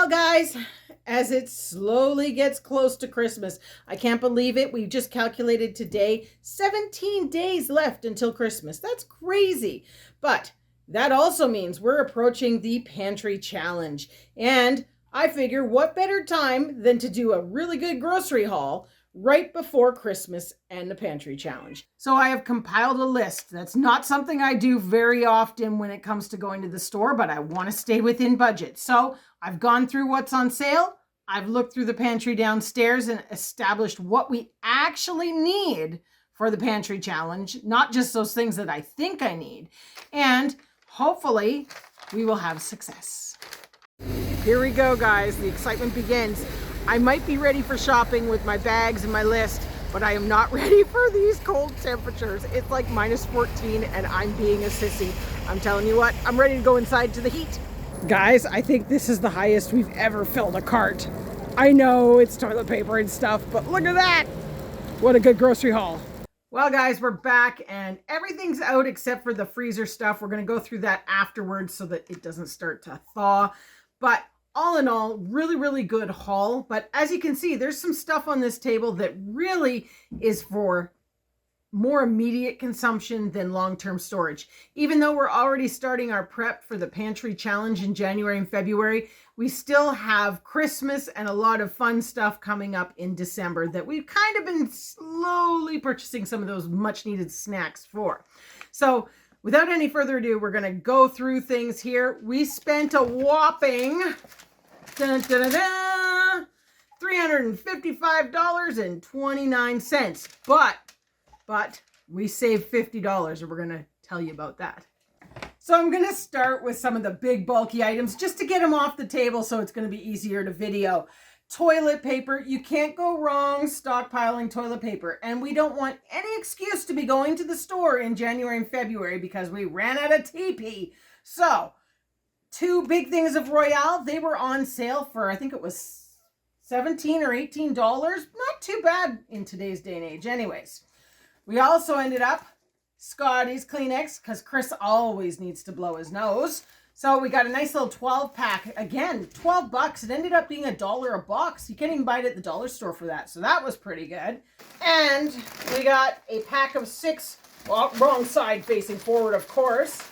Well, guys, as it slowly gets close to Christmas, I can't believe it. We just calculated today, 17 days left until Christmas. That's crazy. But that also means we're approaching the pantry challenge. And I figure what better time than to do a really good grocery haul right before Christmas and the pantry challenge. So I have compiled a list. That's not something I do very often when it comes to going to the store, but I want to stay within budget. So I've gone through what's on sale. I've looked through the pantry downstairs and established what we actually need for the pantry challenge, not just those things that I think I need. And hopefully we will have success. Here we go, guys. The excitement begins. I might be ready for shopping with my bags and my list, but I am not ready for these cold temperatures. It's like minus 14 and I'm being a sissy. I'm telling you what, I'm ready to go inside to the heat. Guys, I think this is the highest we've ever filled a cart. I know it's toilet paper and stuff, but look at that. What a good grocery haul. Well, guys, we're back and everything's out except for the freezer stuff. We're going to go through that afterwards so that it doesn't start to thaw. But all in all, really good haul. But as you can see, there's some stuff on this table that really is for more immediate consumption than long-term storage. Even though we're already starting our prep for the pantry challenge in January and February, we still have Christmas and a lot of fun stuff coming up in December that we've kind of been slowly purchasing some of those much needed snacks for. So without any further ado, we're going to go through things here. We spent a whopping $355.29, but we saved $50 and we're going to tell you about that. So I'm going to start with some of the big bulky items just to get them off the table so it's going to be easier to video. Toilet paper. You can't go wrong stockpiling toilet paper. And we don't want any excuse to be going to the store in January and February because we ran out of TP. So 2 big things of Royale. They were on sale for, I think it was $17 or $18. Not too bad in today's day and age. Anyways, we also ended up Scotty's Kleenex because Chris always needs to blow his nose. So we got a nice little 12 pack. Again, 12 bucks. It ended up being $1 a box. You can't even buy it at the dollar store for that. So that was pretty good. And we got a pack of 6, well, wrong side facing forward, of course.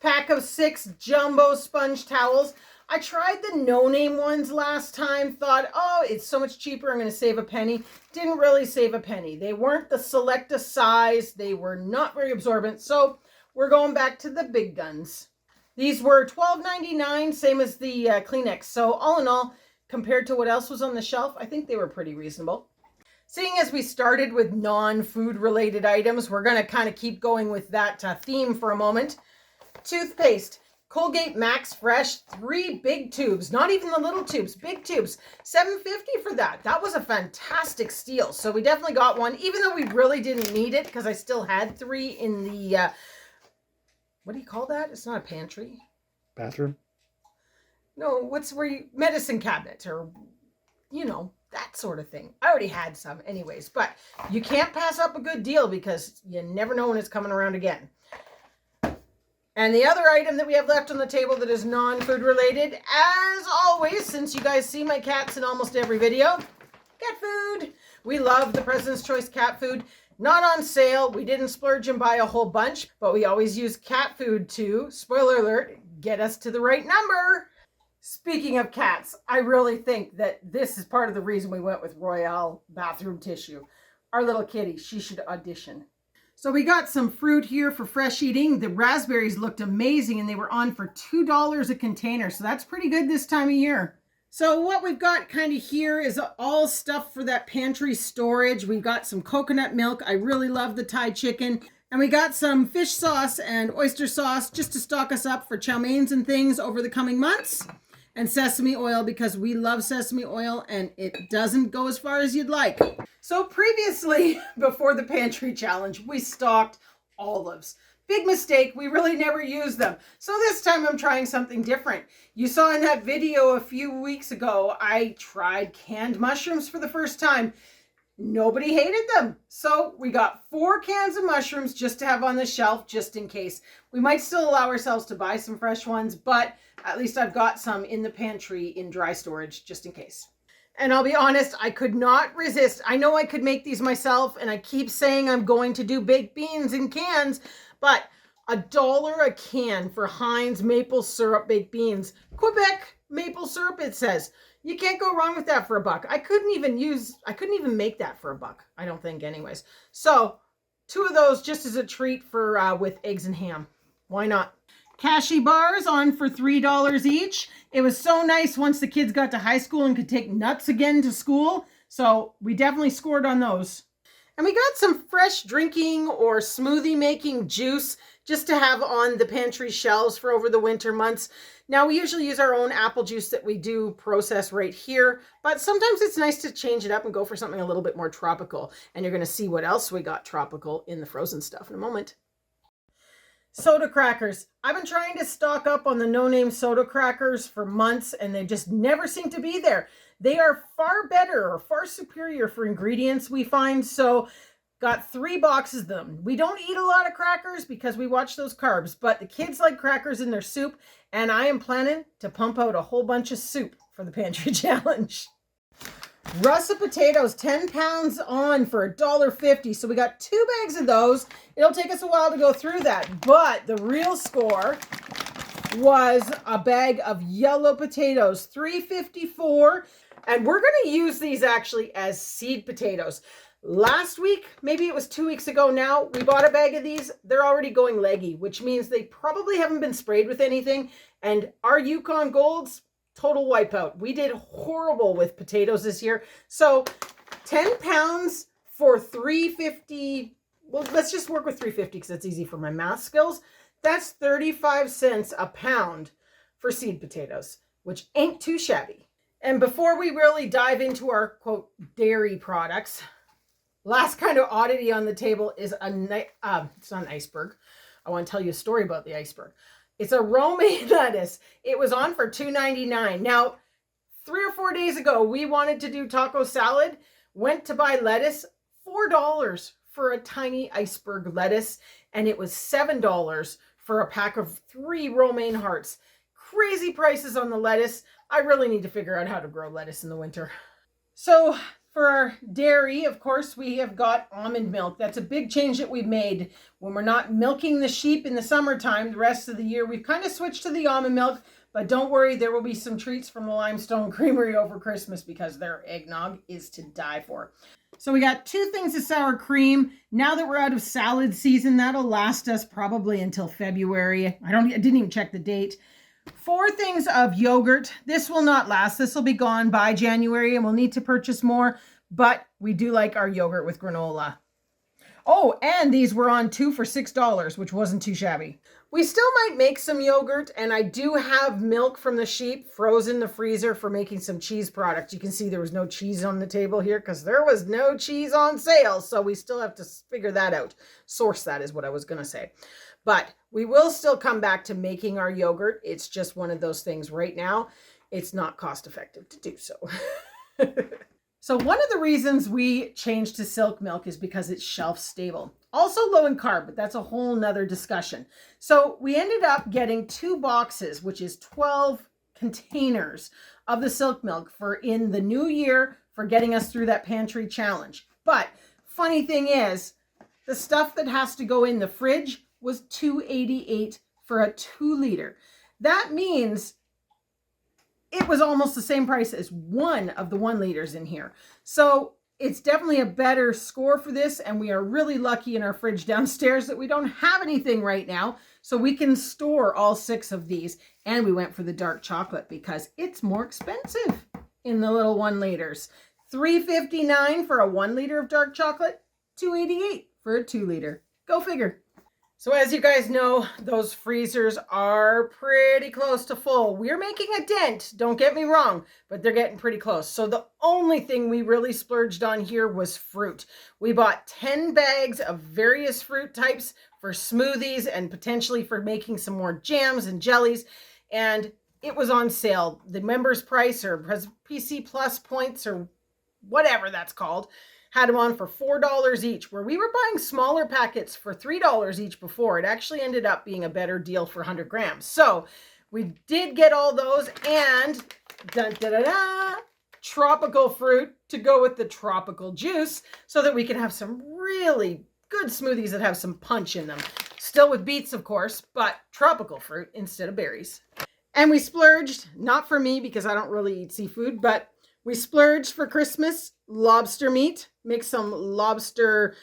Pack of 6 jumbo sponge towels. I tried the no-name ones last time. Thought, oh, it's so much cheaper. I'm going to save a penny. Didn't really save a penny. They weren't the Selecta size. They were not very absorbent. So we're going back to the big guns. These were $12.99, same as the Kleenex. So all in all, compared to what else was on the shelf, I think they were pretty reasonable. Seeing as we started with non-food related items, we're going to kind of keep going with that theme for a moment. Toothpaste. Colgate Max Fresh, 3 big tubes, not even the little tubes, big tubes, $7.50 for that. That was a fantastic steal. So we definitely got one, even though we really didn't need it because I still had 3 in the, what do you call that? It's not a pantry. Bathroom? No, what's where you, medicine cabinet or, you know, that sort of thing. I already had some anyways, but you can't pass up a good deal because you never know when it's coming around again. And the other item that we have left on the table that is non-food related, as always, since you guys see my cats in almost every video, cat food. We love the President's Choice cat food. Not on sale. We didn't splurge and buy a whole bunch, but we always use cat food to, spoiler alert, get us to the right number. Speaking of cats, I really think that this is part of the reason we went with Royale bathroom tissue. Our little kitty, she should audition. So we got some fruit here for fresh eating. The raspberries looked amazing and they were on for $2 a container. So that's pretty good this time of year. So what we've got kind of here is all stuff for that pantry storage. We've got some coconut milk. I really love the Thai chicken. And we got some fish sauce and oyster sauce just to stock us up for chow mains and things over the coming months. And sesame oil because we love sesame oil and it doesn't go as far as you'd like. So previously, before the pantry challenge, we stocked olives. Big mistake, we really never used them. So this time I'm trying something different. You saw in that video a few weeks ago, I tried canned mushrooms for the first time. Nobody hated them. So we got 4 cans of mushrooms just to have on the shelf, just in case. We might still allow ourselves to buy some fresh ones, but at least I've got some in the pantry in dry storage, just in case. And I'll be honest, I could not resist. I know I could make these myself, and I keep saying I'm going to do baked beans in cans, but $1 a can for Heinz maple syrup baked beans. Quebec maple syrup, it says. You can't go wrong with that for $1. I couldn't even make that for $1. I don't think anyways. So 2 of those just as a treat for with eggs and ham. Why not? Cashy bars on for $3 each. It was so nice once the kids got to high school and could take nuts again to school. So we definitely scored on those. And we got some fresh drinking or smoothie making juice just to have on the pantry shelves for over the winter months. Now, we usually use our own apple juice that we do process right here, but sometimes it's nice to change it up and go for something a little bit more tropical. And you're going to see what else we got tropical in the frozen stuff in a moment. Soda crackers. I've been trying to stock up on the no-name soda crackers for months, and they just never seem to be there. They are far better or far superior for ingredients, we find. So got 3 boxes of them. We don't eat a lot of crackers because we watch those carbs, but the kids like crackers in their soup, and I am planning to pump out a whole bunch of soup for the pantry challenge. Russet potatoes, 10 pounds on for $1.50. So we got 2 bags of those. It'll take us a while to go through that, but the real score was a bag of yellow potatoes, $3.54. And we're going to use these actually as seed potatoes. Last week, maybe it was 2 weeks ago now, we bought a bag of these. They're already going leggy, which means they probably haven't been sprayed with anything. And our Yukon Golds, total wipeout. We did horrible with potatoes this year. So 10 pounds for $3.50. Well, let's just work with $3.50 because that's easy for my math skills. That's 35 cents a pound for seed potatoes, which ain't too shabby. And before we really dive into our, quote, dairy products, last kind of oddity on the table is it's not an iceberg. I want to tell you a story about the iceberg. It's a romaine lettuce. It was on for $2.99. Now, 3 or 4 days ago, we wanted to do taco salad, went to buy lettuce, $4 for a tiny iceberg lettuce, and it was $7 for a pack of 3 romaine hearts. Crazy prices on the lettuce. I really need to figure out how to grow lettuce in the winter. So for our dairy, of course, we have got almond milk. That's a big change that we've made. When we're not milking the sheep in the summertime, the rest of the year, we've kind of switched to the almond milk. But don't worry, there will be some treats from the Limestone Creamery over Christmas because their eggnog is to die for. So we got 2 things of sour cream. Now that we're out of salad season, that'll last us probably until February. I didn't even check the date. 4 things of yogurt. This will not last. This will be gone by January and we'll need to purchase more, but we do like our yogurt with granola. Oh, and these were on 2 for $6, which wasn't too shabby. We still might make some yogurt, and I do have milk from the sheep frozen in the freezer for making some cheese products. You can see there was no cheese on the table here because there was no cheese on sale, so we still have to figure that out. Source that is what I was going to say. But we will still come back to making our yogurt. It's just one of those things right now. It's not cost effective to do so. So one of the reasons we changed to silk milk is because it's shelf stable. Also low in carb, but that's a whole nother discussion. So we ended up getting 2 boxes, which is 12 containers of the silk milk for in the new year for getting us through that pantry challenge. But funny thing is, the stuff that has to go in the fridge was $2.88 for a 2 liter. That means it was almost the same price as one of the 1 liters in here. So it's definitely a better score for this. And we are really lucky in our fridge downstairs that we don't have anything right now. So we can store all 6 of these. And we went for the dark chocolate because it's more expensive in the little 1 liters. $3.59 for a 1 liter of dark chocolate, $2.88 for a 2 liter. Go figure. So as you guys know, those freezers are pretty close to full. We're making a dent, don't get me wrong, but they're getting pretty close. So the only thing we really splurged on here was fruit. We bought 10 bags of various fruit types for smoothies and potentially for making some more jams and jellies. And it was on sale. The members price or PC Plus points or whatever that's called had them on for $4 each, where we were buying smaller packets for $3 each before. It actually ended up being a better deal for 100 grams. So we did get all those, and tropical fruit to go with the tropical juice so that we can have some really good smoothies that have some punch in them. Still with beets, of course, but tropical fruit instead of berries. And we splurged, not for me because I don't really eat seafood, but we splurged for Christmas lobster meat. Make some lobster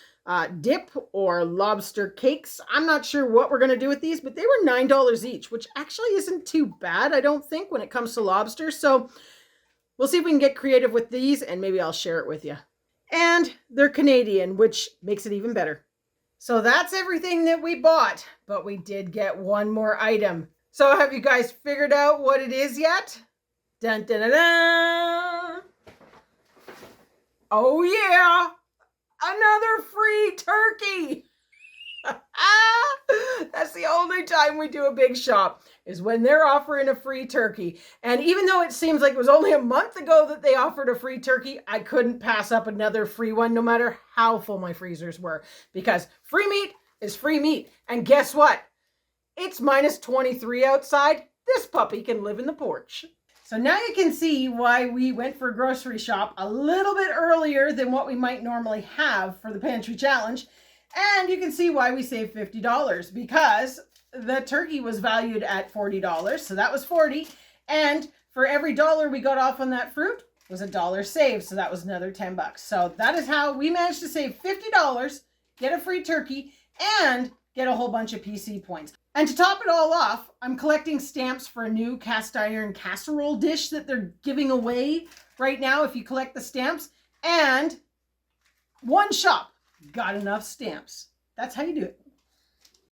dip or lobster cakes. I'm not sure what we're going to do with these, but they were $9 each, which actually isn't too bad, I don't think, when it comes to lobster. So we'll see if we can get creative with these, and maybe I'll share it with you. And they're Canadian, which makes it even better. So that's everything that we bought, but we did get one more item. So have you guys figured out what it is yet? Dun, dun, dun, dun. Oh yeah, another free turkey. That's the only time we do a big shop, is when they're offering a free turkey. And even though it seems like it was only a month ago that they offered a free turkey, I couldn't pass up another free one, no matter how full my freezers were, because free meat is free meat. And guess what? It's minus 23 outside. This puppy can live in the porch. So now you can see why we went for a grocery shop a little bit earlier than what we might normally have for the pantry challenge. And you can see why we saved $50, because the turkey was valued at $40. So that was $40. And for every dollar we got off on that fruit was $1 saved. So that was another $10. So that is how we managed to save $50, get a free turkey, and get a whole bunch of PC points. And to top it all off, I'm collecting stamps for a new cast iron casserole dish that they're giving away right now if you collect the stamps. And one shop got enough stamps. That's how you do it.